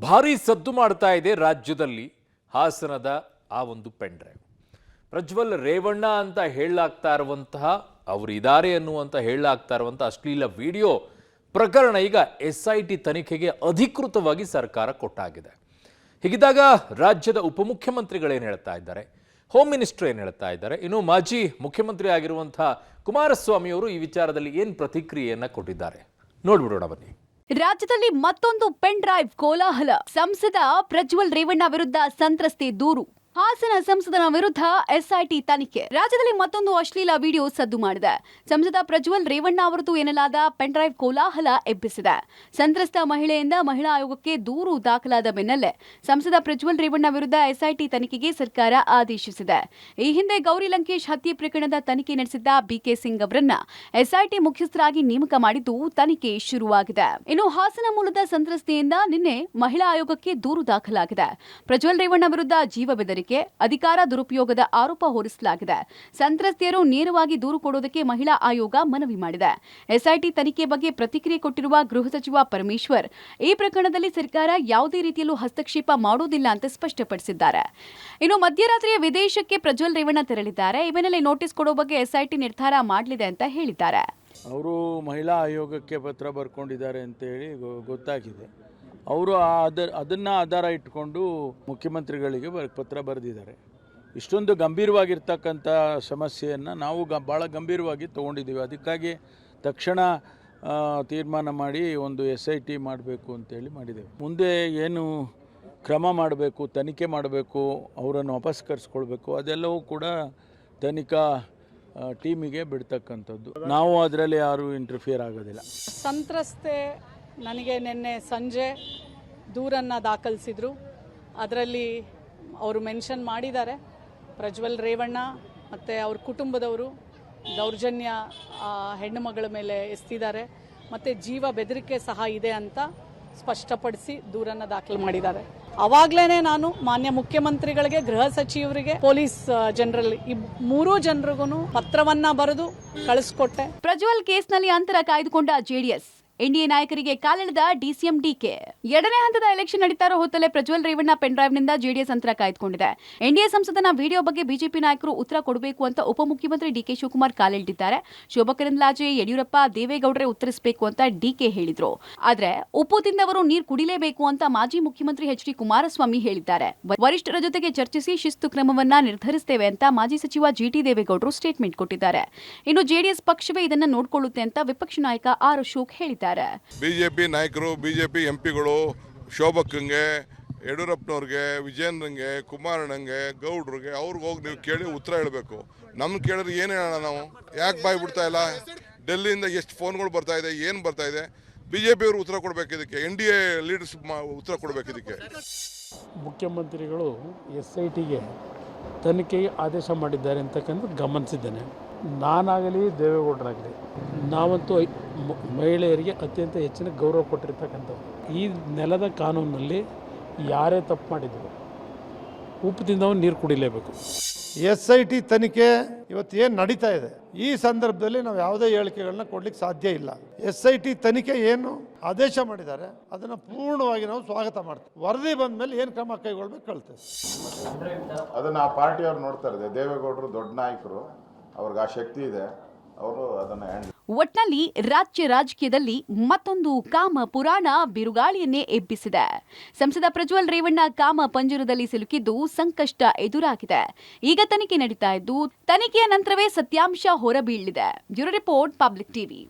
ಭಾರಿ ಸದ್ದು ಮಾಡ್ತಾ ಇದೆ ರಾಜ್ಯದಲ್ಲಿ ಹಾಸನದ ಆ ಒಂದು ಪೆನ್ ಡ್ರೈವ್. ಪ್ರಜ್ವಲ್ ರೇವಣ್ಣ ಅಂತ ಹೇಳಲಾಗ್ತಾ ಇರುವಂತಹ ಅವರು ಇದ್ದಾರೆ ಅನ್ನುವಂತ ಹೇಳಲಾಗ್ತಾ ಇರುವಂತಹ ಅಶ್ಲೀಲ ವಿಡಿಯೋ ಪ್ರಕರಣ ಈಗ SIT ತನಿಖೆಗೆ ಅಧಿಕೃತವಾಗಿ ಸರ್ಕಾರ ಕೊಟ್ಟಾಗಿದೆ. ಹೀಗಿದ್ದಾಗ ರಾಜ್ಯದ ಉಪಮುಖ್ಯಮಂತ್ರಿಗಳೇನು ಹೇಳ್ತಾ ಇದ್ದಾರೆ, ಹೋಮ್ ಮಿನಿಸ್ಟರ್ ಏನು ಹೇಳ್ತಾ ಇದ್ದಾರೆ, ಇನ್ನು ಮಾಜಿ ಮುಖ್ಯಮಂತ್ರಿ ಆಗಿರುವಂತಹ ಕುಮಾರಸ್ವಾಮಿ ಅವರು ಈ ವಿಚಾರದಲ್ಲಿ ಏನು ಪ್ರತಿಕ್ರಿಯೆಯನ್ನ ಕೊಟ್ಟಿದ್ದಾರೆ ನೋಡ್ಬಿಡೋಣ ಬನ್ನಿ. ರಾಜ್ಯದಲ್ಲಿ ಮತ್ತೊಂದು ಪೆನ್ ಡ್ರೈವ್ ಕೋಲಾಹಲ. ಸಂಸದ ಪ್ರಜ್ವಲ್ ರೇವಣ್ಣ ವಿರುದ್ಧ ಸಂತ್ರಸ್ತೆ ದೂರು. ಹಾಸನ ಸಂಸದನ ವಿರುದ್ಧ SIT ತನಿಖೆ. ರಾಜ್ಯದಲ್ಲಿ ಮತ್ತೊಂದು ಅಶ್ಲೀಲ ವಿಡಿಯೋ ಸದ್ದು ಮಾಡಿದೆ. ಸಂಸದ ಪ್ರಜ್ವಲ್ ರೇವಣ್ಣ ಅವರದು ಎನ್ನಲಾದ ಪೆನ್ ಡ್ರೈವ್ ಕೋಲಾಹಲ ಎಬ್ಬಿಸಿದೆ. ಸಂತ್ರಸ್ತ ಮಹಿಳೆಯಿಂದ ಮಹಿಳಾ ಆಯೋಗಕ್ಕೆ ದೂರು ದಾಖಲಾದ ಬೆನ್ನಲ್ಲೇ ಸಂಸದ ಪ್ರಜ್ವಲ್ ರೇವಣ್ಣ ವಿರುದ್ಧ SIT ತನಿಖೆಗೆ ಸರ್ಕಾರ ಆದೇಶಿಸಿದೆ. ಈ ಹಿಂದೆ ಗೌರಿ ಲಂಕೇಶ್ ಹತ್ಯೆ ಪ್ರಕರಣದ ತನಿಖೆ ನಡೆಸಿದ್ದ BK ಸಿಂಗ್ ಅವರನ್ನ SIT ಮುಖ್ಯಸ್ಥರಾಗಿ ನೇಮಕ ಮಾಡಿದ್ದು ತನಿಖೆ ಶುರುವಾಗಿದೆ. ಇನ್ನು ಹಾಸನ ಮೂಲದ ಸಂತ್ರಸ್ತೆಯಿಂದ ನಿನ್ನೆ ಮಹಿಳಾ ಆಯೋಗಕ್ಕೆ ದೂರು ದಾಖಲಾಗಿದೆ. ಪ್ರಜ್ವಲ್ ರೇವಣ್ಣ ವಿರುದ್ಧ ಜೀವ ಬೆದರಿಕೆ, ಅಧಿಕಾರ ದುರುಪಯೋಗದ ಆರೋಪ ಹೊರಿಸಲಾಗಿದೆ. ಸಂತ್ರಸ್ತೆಯರು ನೇರವಾಗಿ ದೂರು ಕೊಡುವುದಕ್ಕೆ ಮಹಿಳಾ ಆಯೋಗ ಮನವಿ ಮಾಡಿದೆ. SIT ತನಿಖೆ ಬಗ್ಗೆ ಪ್ರತಿಕ್ರಿಯೆ ಕೊಟ್ಟಿರುವ ಗೃಹ ಸಚಿವ ಪರಮೇಶ್ವರ್, ಈ ಪ್ರಕರಣದಲ್ಲಿ ಸರ್ಕಾರ ಯಾವುದೇ ರೀತಿಯಲ್ಲೂ ಹಸ್ತಕ್ಷೇಪ ಮಾಡುವುದಿಲ್ಲ ಅಂತ ಸ್ಪಷ್ಟಪಡಿಸಿದ್ದಾರೆ. ಇನ್ನು ಮಧ್ಯರಾತ್ರಿಯ ವಿದೇಶಕ್ಕೆ ಪ್ರಜ್ವಲ್ ರೇವಣ್ಣ ತೆರಳಿದ್ದಾರೆ. ಈ ಬೆನ್ನಲ್ಲೇ ನೋಟಿಸ್ ಕೊಡುವ ಬಗ್ಗೆ SIT ನಿರ್ಧಾರ ಮಾಡಲಿದೆ ಅಂತ ಹೇಳಿದ್ದಾರೆ. ಅವರು ಮಹಿಳಾ ಆಯೋಗಕ್ಕೆ ಪತ್ರ ಬರ್ಕೊಂಡಿದ್ದಾರೆ ಅಂತೇಳಿ ಗೊತ್ತಾಗಿದೆ. ಅವರು ಅದನ್ನು ಆಧಾರ ಇಟ್ಕೊಂಡು ಮುಖ್ಯಮಂತ್ರಿಗಳಿಗೆ ಪತ್ರ ಬರೆದಿದ್ದಾರೆ. ಇಷ್ಟೊಂದು ಗಂಭೀರವಾಗಿರ್ತಕ್ಕಂಥ ಸಮಸ್ಯೆಯನ್ನು ನಾವು ಭಾಳ ಗಂಭೀರವಾಗಿ ತೊಗೊಂಡಿದ್ದೀವಿ. ಅದಕ್ಕಾಗಿ ತಕ್ಷಣ ತೀರ್ಮಾನ ಮಾಡಿ ಒಂದು SIT ಮಾಡಬೇಕು ಅಂತೇಳಿ ಮಾಡಿದ್ದೇವೆ. ಮುಂದೆ ಏನು ಕ್ರಮ ಮಾಡಬೇಕು, ತನಿಖೆ ಮಾಡಬೇಕು, ಅವರನ್ನು ವಾಪಸ್ ಕರೆಸ್ಕೊಳ್ಬೇಕು, ಅದೆಲ್ಲವೂ ಕೂಡ ತನಿಖಾ ಟೀಮಿಗೆ ಬಿಡ್ತಕ್ಕಂಥದ್ದು. ನಾವು ಅದರಲ್ಲಿ ಯಾರೂ ಇಂಟರ್ಫಿಯರ್ ಆಗೋದಿಲ್ಲ. ಸಂತ್ರಸ್ತೆ ನನಗೆ ನಿನ್ನೆ ಸಂಜೆ ದೂರನ್ನು ದಾಖಲಿಸಿದರು. ಅದರಲ್ಲಿ ಅವರು ಮೆನ್ಷನ್ ಮಾಡಿದ್ದಾರೆ, ಪ್ರಜ್ವಲ್ ರೇವಣ್ಣ ಮತ್ತು ಅವ್ರ ಕುಟುಂಬದವರು ದೌರ್ಜನ್ಯ ಹೆಣ್ಣು ಮಗಳ ಮೇಲೆ ಎಸ್ತಿದ್ದಾರೆ ಮತ್ತು ಜೀವ ಬೆದರಿಕೆ ಸಹ ಇದೆ ಅಂತ ಸ್ಪಷ್ಟಪಡಿಸಿ ದೂರನ್ನು ದಾಖಲು ಮಾಡಿದ್ದಾರೆ. ಅವಾಗಲೇ ನಾನು ಮಾನ್ಯ ಮುಖ್ಯಮಂತ್ರಿಗಳಿಗೆ, ಗೃಹ ಸಚಿವರಿಗೆ, ಪೊಲೀಸ್ ಜನರಲ್ ಈ ಮೂರೂ ಜನರಿಗೂ ಪತ್ರವನ್ನ ಬರೆದು ಕಳಿಸ್ಕೊಟ್ಟೆ. ಪ್ರಜ್ವಲ್ ಕೇಸ್ನಲ್ಲಿ ಅಂತರ ಕಾಯ್ದುಕೊಂಡ JDS. NDA ನಾಯಕರಿಗೆ ಕಾಲೆಳೆದ DCM DK. ಎರಡನೇ ಹಂತದ ಎಲೆಕ್ಷನ್ ನಡೀತಾ ಇರೋ ಹೊತ್ತಲ್ಲೇ ಪ್ರಜ್ವಲ್ ರೇವಣ್ಣ ಪೆನ್ ಡ್ರೈವ್ನಿಂದ JDS ಅಂತರ ಕಾಯ್ದುಕೊಂಡಿದೆ. NDA ಸಂಸದನ ವಿಡಿಯೋ ಬಗ್ಗೆ ಬಿಜೆಪಿ ನಾಯಕರು ಉತ್ತರ ಕೊಡಬೇಕು ಅಂತ ಉಪಮುಖ್ಯಮಂತ್ರಿ DK ಶಿವಕುಮಾರ್ ಕಾಲೆಳೆದಿದ್ದಾರೆ. ಶೋಭಾ ಕರಂದ್ಲಾಜೆ, ಯಡಿಯೂರಪ್ಪ, ದೇವೇಗೌಡರೇ ಉತ್ತರಿಸಬೇಕು ಅಂತ DK ಹೇಳಿದ್ರು. ಆದ್ರೆ ಉಪ್ಪು ತಿಂದವರು ನೀರು ಕುಡಿಲೇಬೇಕು ಅಂತ ಮಾಜಿ ಮುಖ್ಯಮಂತ್ರಿ HD ಕುಮಾರಸ್ವಾಮಿ ಹೇಳಿದ್ದಾರೆ. ವರಿಷ್ಠರ ಜೊತೆಗೆ ಚರ್ಚಿಸಿ ಶಿಸ್ತು ಕ್ರಮವನ್ನ ನಿರ್ಧರಿಸುತ್ತೇವೆ ಅಂತ ಮಾಜಿ ಸಚಿವ GT ದೇವೇಗೌಡರು ಸ್ಟೇಟ್ಮೆಂಟ್ ಕೊಟ್ಟಿದ್ದಾರೆ. ಇನ್ನು JDS ಪಕ್ಷವೇ ಇದನ್ನ ನೋಡಿಕೊಳ್ಳುತ್ತೆ ಅಂತ ವಿಪಕ್ಷ ನಾಯಕ R ಅಶೋಕ್ ಹೇಳಿದ್ದಾರೆ. ಬಿಜೆಪಿ ನಾಯಕರು, ಬಿಜೆಪಿ ಎಂಪಿಗಳು ಶೋಭಕ್ಕಂಗೆ, ಯಡಿಯೂರಪ್ಪನವ್ರಿಗೆ, ವಿಜಯೇಂದ್ರಂಗೆ, ಕುಮಾರಣ್ಣಂಗೆ, ಗೌಡ್ರಿಗೆ ಅವ್ರಿಗೆ ಹೋಗಿ ನೀವು ಕೇಳಿ ಉತ್ತರ ಹೇಳಬೇಕು. ನಮ್ಗೆ ಕೇಳಿದ್ರೆ ಏನು ಹೇಳೋಣ ನಾವು? ಯಾಕೆ ಬಾಯಿ ಬಿಡ್ತಾ ಇಲ್ಲ? ಡೆಲ್ಲಿಯಿಂದ ಎಷ್ಟು ಫೋನ್ಗಳು ಬರ್ತಾ ಇದೆ, ಏನು ಬರ್ತಾ ಇದೆ? BJP ಅವರು ಉತ್ತರ ಕೊಡಬೇಕು ಇದಕ್ಕೆ, NDA ಲೀಡರ್ಸ್ ಉತ್ತರ ಕೊಡಬೇಕು ಇದಕ್ಕೆ. ಮುಖ್ಯಮಂತ್ರಿಗಳು SITಗೆ ತನಿಖೆಗೆ ಆದೇಶ ಮಾಡಿದ್ದಾರೆ ಅಂತಕ್ಕಂಥದ್ದು ಗಮನಿಸಿದ್ದೇನೆ. ನಾನಾಗಲಿ ದೇವೇಗೌಡರಾಗಲಿ ನಾವಂತೂ ಮಹಿಳೆಯರಿಗೆ ಅತ್ಯಂತ ಹೆಚ್ಚಿನ ಗೌರವ ಕೊಟ್ಟಿರ್ತಕ್ಕಂಥದ್ದು. ಈ ನೆಲದ ಕಾನೂನಿನಲ್ಲಿ ಯಾರೇ ತಪ್ಪು ಮಾಡಿದ್ರು ಉಪ್ಪು ತಿಂದವನು ನೀರು ಕುಡಿಲೇಬೇಕು. SIT ತನಿಖೆ ಇವತ್ತು ಏನು ನಡೀತಾ ಇದೆ, ಈ ಸಂದರ್ಭದಲ್ಲಿ ನಾವು ಯಾವುದೇ ಹೇಳಿಕೆಗಳನ್ನ ಕೊಡ್ಲಿಕ್ಕೆ ಸಾಧ್ಯ ಇಲ್ಲ. SIT ತನಿಖೆ ಏನು ಆದೇಶ ಮಾಡಿದ್ದಾರೆ ಅದನ್ನು ಪೂರ್ಣವಾಗಿ ನಾವು ಸ್ವಾಗತ ಮಾಡ್ತೀವಿ. ವರದಿ ಬಂದ ಮೇಲೆ ಏನು ಕ್ರಮ ಕೈಗೊಳ್ಬೇಕು ಕಳ್ತೇವೆ. ಅದನ್ನು ಆ ಪಾರ್ಟಿಯವ್ರು ನೋಡ್ತಾ ಇದ್ದಾರೆ. ದೇವೇಗೌಡರು ದೊಡ್ಡ ನಾಯಕರು, ಅವ್ರಿಗೆ ಆ ಶಕ್ತಿ ಇದೆ, ಅವರು ಅದನ್ನು ಒಟ್ನಲ್ಲಿ ರಾಜ್ಯ ರಾಜಕೀಯದಲ್ಲಿ ಮತ್ತೊಂದು ಕಾಮ ಪುರಾಣ ಬಿರುಗಾಳಿಯನ್ನೇ ಎಬ್ಬಿಸಿದೆ. ಸಂಸದ ಪ್ರಜ್ವಲ್ ರೇವಣ್ಣ ಕಾಮ ಪಂಜರದಲ್ಲಿ ಸಿಲುಕಿದ್ದು ಸಂಕಷ್ಟ ಎದುರಾಗಿದೆ. ಈಗ ತನಿಖೆ ನಡೀತಾ ಇದ್ದು ತನಿಖೆಯ ನಂತರವೇ ಸತ್ಯಾಂಶ ಹೊರಬೀಳಲಿದೆ. Bureau report, public TV.